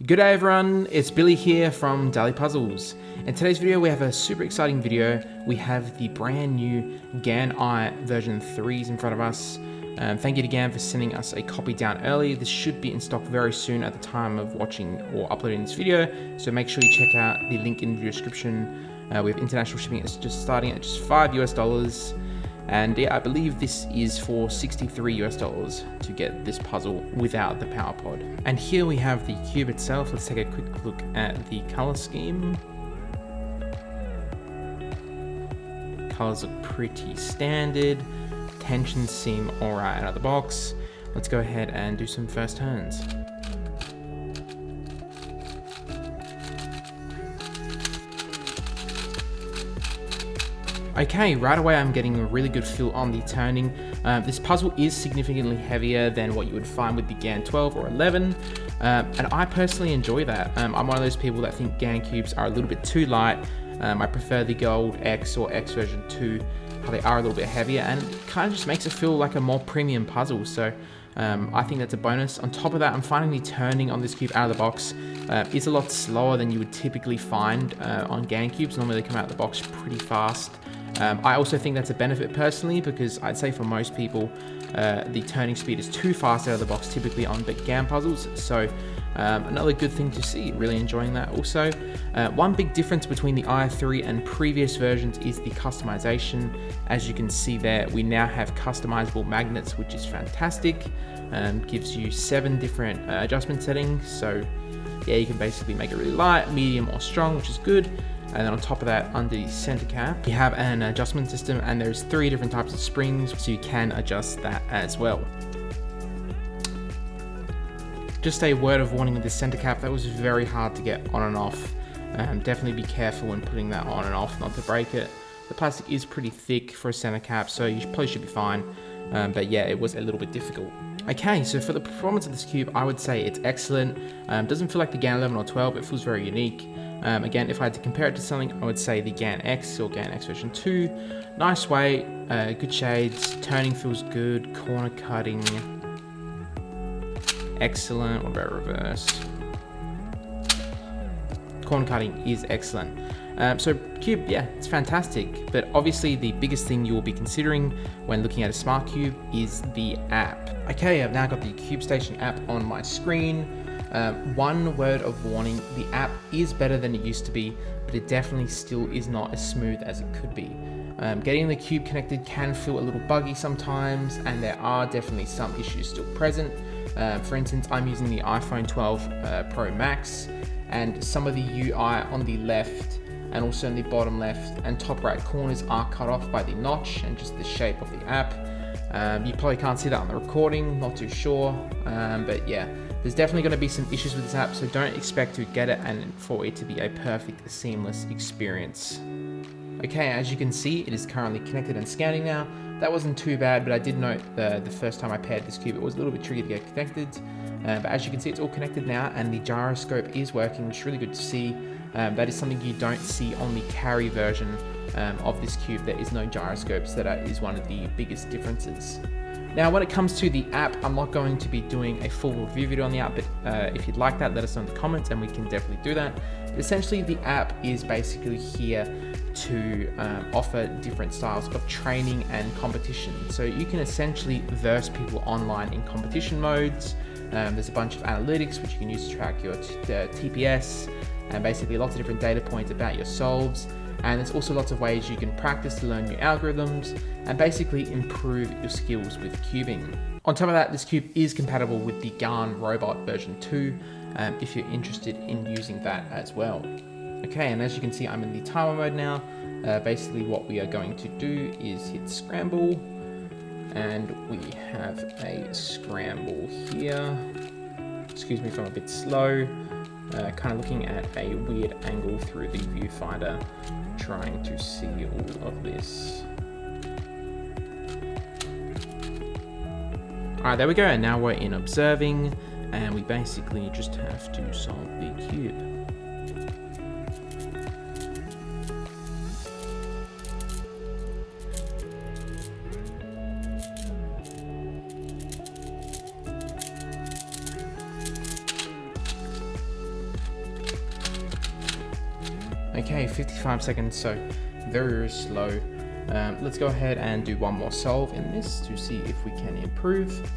Good day everyone, it's Billy here from DailyPuzzles. In today's video we have a super exciting video. We have the brand new GAN version 3s in front of us. Thank you to GAN for sending us a copy down early. This should be in stock very soon at the time of watching or uploading this video, so make sure you check out the link in the description. We have international shipping. It's just starting at just $5 US. And yeah, I believe this is for $63 US to get this puzzle without the power pod. And here we have the cube itself. Let's take a quick look at the color scheme. Colors look pretty standard. Tensions seem alright out of the box. Let's go ahead and do some first turns. Okay, right away I'm getting a really good feel on the turning. This puzzle is significantly heavier than what you would find with the GAN 12 or 11, and I personally enjoy that. I'm one of those people that think GAN cubes are a little bit too light. I prefer the Gold X or X version 2, how they are a little bit heavier, and it kind of just makes it feel like a more premium puzzle, so I think that's a bonus. On top of that, I'm finding the turning on this cube out of the box is a lot slower than you would typically find on GAN cubes. Normally they come out of the box pretty fast. I also think that's a benefit personally, because I'd say for most people the turning speed is too fast out of the box typically on big GAN puzzles, so another good thing to see. Really enjoying that. Also, one big difference between the i3 and previous versions is the customization. As you can see there, we now have customizable magnets, which is fantastic. Gives you 7 different adjustment settings, so yeah, you can basically make it really light, medium or strong, which is good. And then on top of that, under the center cap, you have an adjustment system, and there's 3 different types of springs, so you can adjust that as well. Just a word of warning with the center cap, that was very hard to get on and off. Definitely be careful when putting that on and off, not to break it. The plastic is pretty thick for a center cap, so you probably should be fine. But yeah, it was a little bit difficult. Okay, so for the performance of this cube, I would say it's excellent. Doesn't feel like the GAN 11 or 12, it feels very unique. Again, if I had to compare it to something, I would say the GAN X or GAN X version 2. Nice weight, good shades, turning feels good, corner cutting, excellent. What about reverse? Corner cutting is excellent. So cube, yeah, it's fantastic. But obviously the biggest thing you will be considering when looking at a smart cube is the app. Okay, I've now got the Cube Station app on my screen. One word of warning, the app is better than it used to be, but it definitely still is not as smooth as it could be. Getting the cube connected can feel a little buggy sometimes, and there are definitely some issues still present. For instance, I'm using the iPhone 12 Pro Max, and some of the UI on the left and also in the bottom left and top right corners are cut off by the notch and just the shape of the app. You probably can't see that on the recording, not too sure, but yeah. There's definitely going to be some issues with this app, so don't expect to get it and for it to be a perfect, seamless experience. Okay, as you can see, it is currently connected and scanning now. That wasn't too bad, but I did note the first time I paired this cube, it was a little bit tricky to get connected. But as you can see, it's all connected now, and the gyroscope is working, which is really good to see. That is something you don't see on the carry version of this cube. There is no gyroscopes. That is one of the biggest differences. Now, when it comes to the app, I'm not going to be doing a full review video on the app, but if you'd like that, let us know in the comments and we can definitely do that. But essentially, the app is basically here to offer different styles of training and competition. So you can essentially verse people online in competition modes. There's a bunch of analytics which you can use to track your TPS and basically lots of different data points about your solves. And there's also lots of ways you can practice to learn new algorithms and basically improve your skills with cubing. On top of that, this cube is compatible with the GAN Robot version 2 if you're interested in using that as well. Okay, and as you can see, I'm in the timer mode now. Basically what we are going to do is hit scramble, and we have a scramble here. Excuse me if I'm a bit slow. Kind of looking at a weird angle through the viewfinder, trying to see all of this. Alright, there we go, and now we're in observing, and we basically just have to solve the cube. Okay, 55 seconds, so very, very slow. Let's go ahead and do one more solve in this to see if we can improve.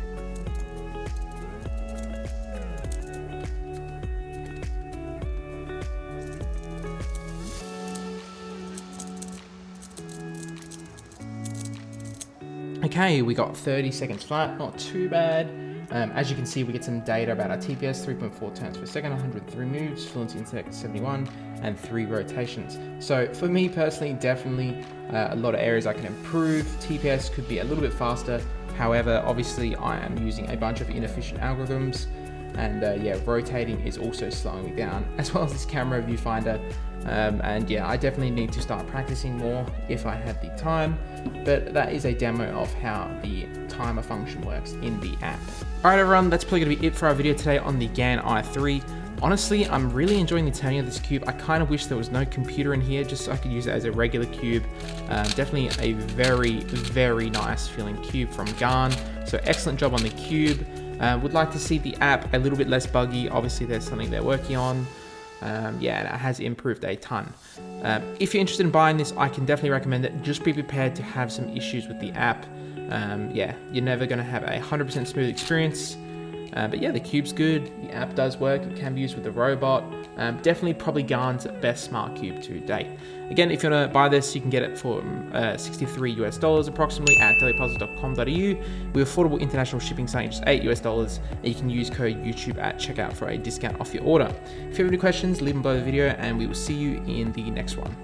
Okay, we got 30 seconds flat, not too bad. As you can see, we get some data about our TPS, 3.4 turns per second, 103 moves, fluency in 71, and 3 rotations. So for me personally, definitely a lot of areas I can improve. TPS could be a little bit faster. However, obviously I am using a bunch of inefficient algorithms, and yeah, rotating is also slowing me down, as well as this camera viewfinder. And yeah, I definitely need to start practicing more if I had the time, but that is a demo of how the timer function works in the app. Alright everyone, that's probably going to be it for our video today on the GAN i3. Honestly, I'm really enjoying the turning of this cube. I kind of wish there was no computer in here just so I could use it as a regular cube. Definitely a very, very nice feeling cube from GAN. So excellent job on the cube. Would like to see the app a little bit less buggy. Obviously there's something they're working on. Yeah, and it has improved a ton. If you're interested in buying this, I can definitely recommend it. Just be prepared to have some issues with the app. Yeah, you're never going to have a 100% smooth experience. But yeah, the cube's good. The app does work. It can be used with the robot. Definitely probably GAN's best smart cube to date. Again, if you want to buy this, you can get it for $63 US approximately at dailypuzzles.com.au with affordable international shipping starting at just $8 US, and you can use code YouTube at checkout for a discount off your order. If you have any questions, leave them below the video, and we will see you in the next one.